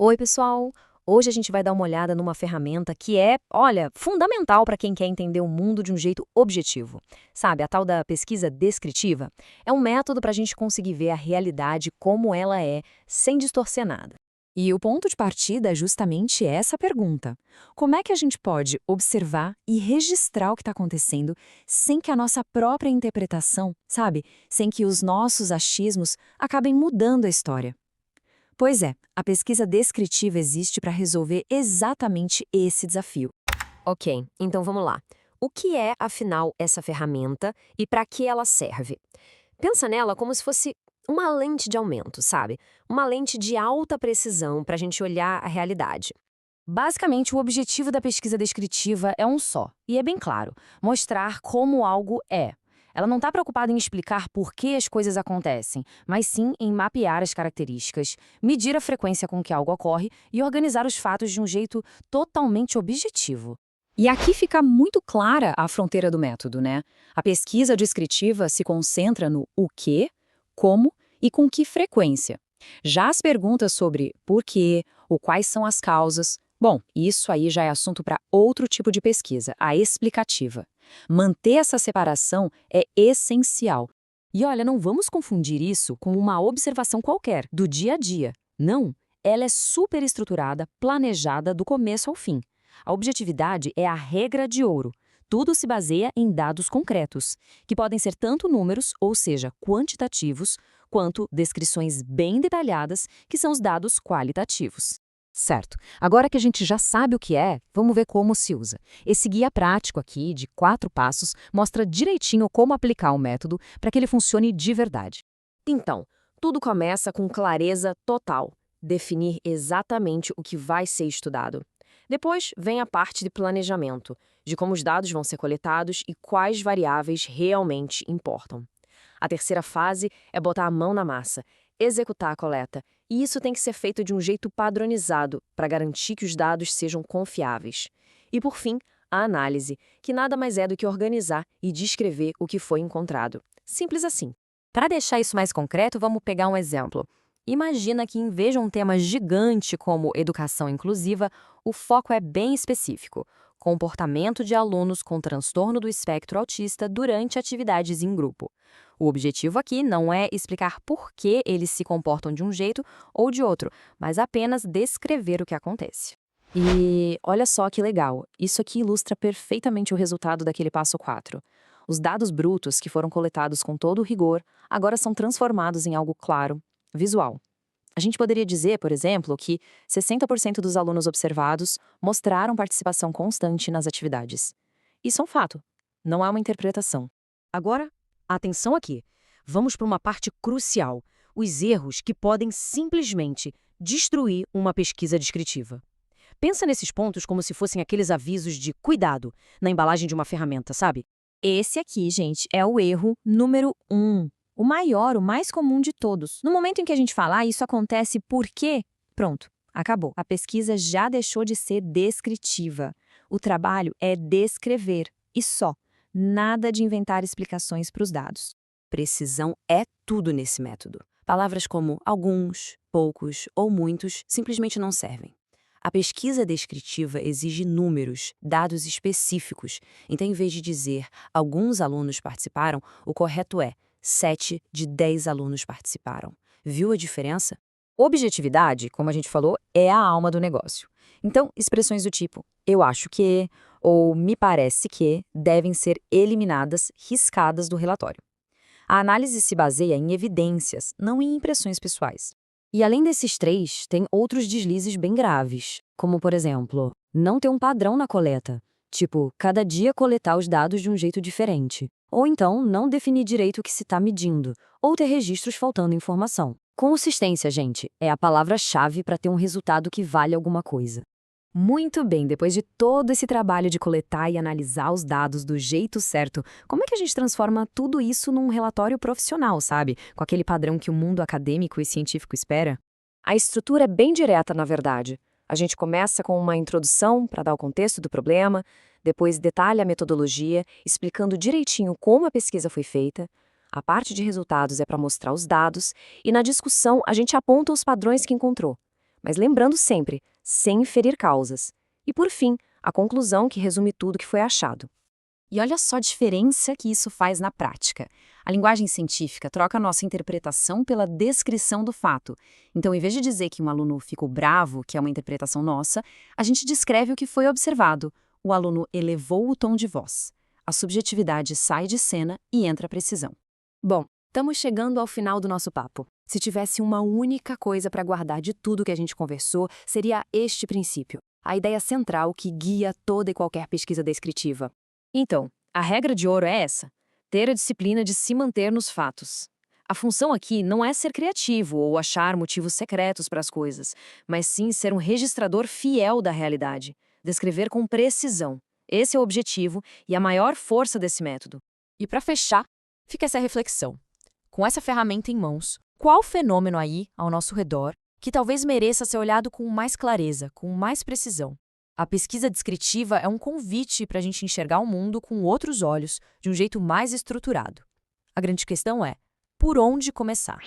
Oi, pessoal! Hoje a gente vai dar uma olhada numa ferramenta que é, olha, fundamental para quem quer entender o mundo de um jeito objetivo. Sabe, a tal da pesquisa descritiva é um método para a gente conseguir ver a realidade como ela é, sem distorcer nada. E o ponto de partida é justamente essa pergunta. Como é que a gente pode observar e registrar o que está acontecendo sem que a nossa própria interpretação, sabe, sem que os nossos achismos acabem mudando a história? Pois é, a pesquisa descritiva existe para resolver exatamente esse desafio. Ok, então vamos lá. O que é, afinal, essa ferramenta e para que ela serve? Pensa nela como se fosse uma lente de aumento, sabe? Uma lente de alta precisão para a gente olhar a realidade. Basicamente, o objetivo da pesquisa descritiva é um só, e é bem claro: mostrar como algo é. Ela não está preocupada em explicar por que as coisas acontecem, mas sim em mapear as características, medir a frequência com que algo ocorre e organizar os fatos de um jeito totalmente objetivo. E aqui fica muito clara a fronteira do método, né? A pesquisa descritiva se concentra no o que, como e com que frequência. Já as perguntas sobre por quê, ou quais são as causas, bom, isso aí já é assunto para outro tipo de pesquisa, a explicativa. Manter essa separação é essencial. E olha, não vamos confundir isso com uma observação qualquer, do dia a dia. Não, ela é super estruturada, planejada do começo ao fim. A objetividade é a regra de ouro. Tudo se baseia em dados concretos, que podem ser tanto números, ou seja, quantitativos, quanto descrições bem detalhadas, que são os dados qualitativos. Certo. Agora que a gente já sabe o que é, vamos ver como se usa. Esse guia prático aqui, de 4 passos, mostra direitinho como aplicar o método para que ele funcione de verdade. Então, tudo começa com clareza total, definir exatamente o que vai ser estudado. Depois vem a parte de planejamento, de como os dados vão ser coletados e quais variáveis realmente importam. A terceira fase é botar a mão na massa, executar a coleta, e isso tem que ser feito de um jeito padronizado para garantir que os dados sejam confiáveis. E por fim, a análise, que nada mais é do que organizar e descrever o que foi encontrado. Simples assim. Para deixar isso mais concreto, vamos pegar um exemplo. Imagina que, em vez de um tema gigante como educação inclusiva, o foco é bem específico: comportamento de alunos com transtorno do espectro autista durante atividades em grupo. O objetivo aqui não é explicar por que eles se comportam de um jeito ou de outro, mas apenas descrever o que acontece. E olha só que legal, isso aqui ilustra perfeitamente o resultado daquele passo 4. Os dados brutos que foram coletados com todo o rigor agora são transformados em algo claro, visual. A gente poderia dizer, por exemplo, que 60% dos alunos observados mostraram participação constante nas atividades. Isso é um fato, não é uma interpretação. Agora, atenção aqui. Vamos para uma parte crucial: os erros que podem simplesmente destruir uma pesquisa descritiva. Pensa nesses pontos como se fossem aqueles avisos de cuidado na embalagem de uma ferramenta, sabe? Esse aqui, gente, é o erro número 1. O maior, o mais comum de todos. No momento em que a gente falar, isso acontece porque, pronto, acabou. A pesquisa já deixou de ser descritiva. O trabalho é descrever, e só. Nada de inventar explicações para os dados. Precisão é tudo nesse método. Palavras como alguns, poucos ou muitos simplesmente não servem. A pesquisa descritiva exige números, dados específicos. Então, em vez de dizer alguns alunos participaram, o correto é 7 de 10 alunos participaram. Viu a diferença? Objetividade, como a gente falou, é a alma do negócio. Então, expressões do tipo eu acho que ou me parece que devem ser eliminadas, riscadas do relatório. A análise se baseia em evidências, não em impressões pessoais. E além desses três, tem outros deslizes bem graves, como, por exemplo, não ter um padrão na coleta, tipo, cada dia coletar os dados de um jeito diferente. Ou então, não definir direito o que se está medindo, ou ter registros faltando informação. Consistência, gente, é a palavra-chave para ter um resultado que vale alguma coisa. Muito bem, depois de todo esse trabalho de coletar e analisar os dados do jeito certo, como é que a gente transforma tudo isso num relatório profissional, sabe? Com aquele padrão que o mundo acadêmico e científico espera? A estrutura é bem direta, na verdade. A gente começa com uma introdução para dar o contexto do problema, depois detalha a metodologia, explicando direitinho como a pesquisa foi feita. A parte de resultados é para mostrar os dados, e na discussão a gente aponta os padrões que encontrou. mas lembrando sempre, sem ferir causas. E por fim, a conclusão que resume tudo que foi achado. E olha só a diferença que isso faz na prática. A linguagem científica troca a nossa interpretação pela descrição do fato. Então, em vez de dizer que um aluno ficou bravo, que é uma interpretação nossa, a gente descreve o que foi observado. O aluno elevou o tom de voz. A subjetividade sai de cena e entra a precisão. Bom, estamos chegando ao final do nosso papo. Se tivesse uma única coisa para guardar de tudo que a gente conversou, seria este princípio, a ideia central que guia toda e qualquer pesquisa descritiva. Então, a regra de ouro é essa: ter a disciplina de se manter nos fatos. A função aqui não é ser criativo ou achar motivos secretos para as coisas, mas sim ser um registrador fiel da realidade, descrever com precisão. Esse é o objetivo e a maior força desse método. E para fechar, fica essa reflexão. Com essa ferramenta em mãos, qual fenômeno aí, ao nosso redor, que talvez mereça ser olhado com mais clareza, com mais precisão? A pesquisa descritiva é um convite para a gente enxergar o mundo com outros olhos, de um jeito mais estruturado. A grande questão é, por onde começar?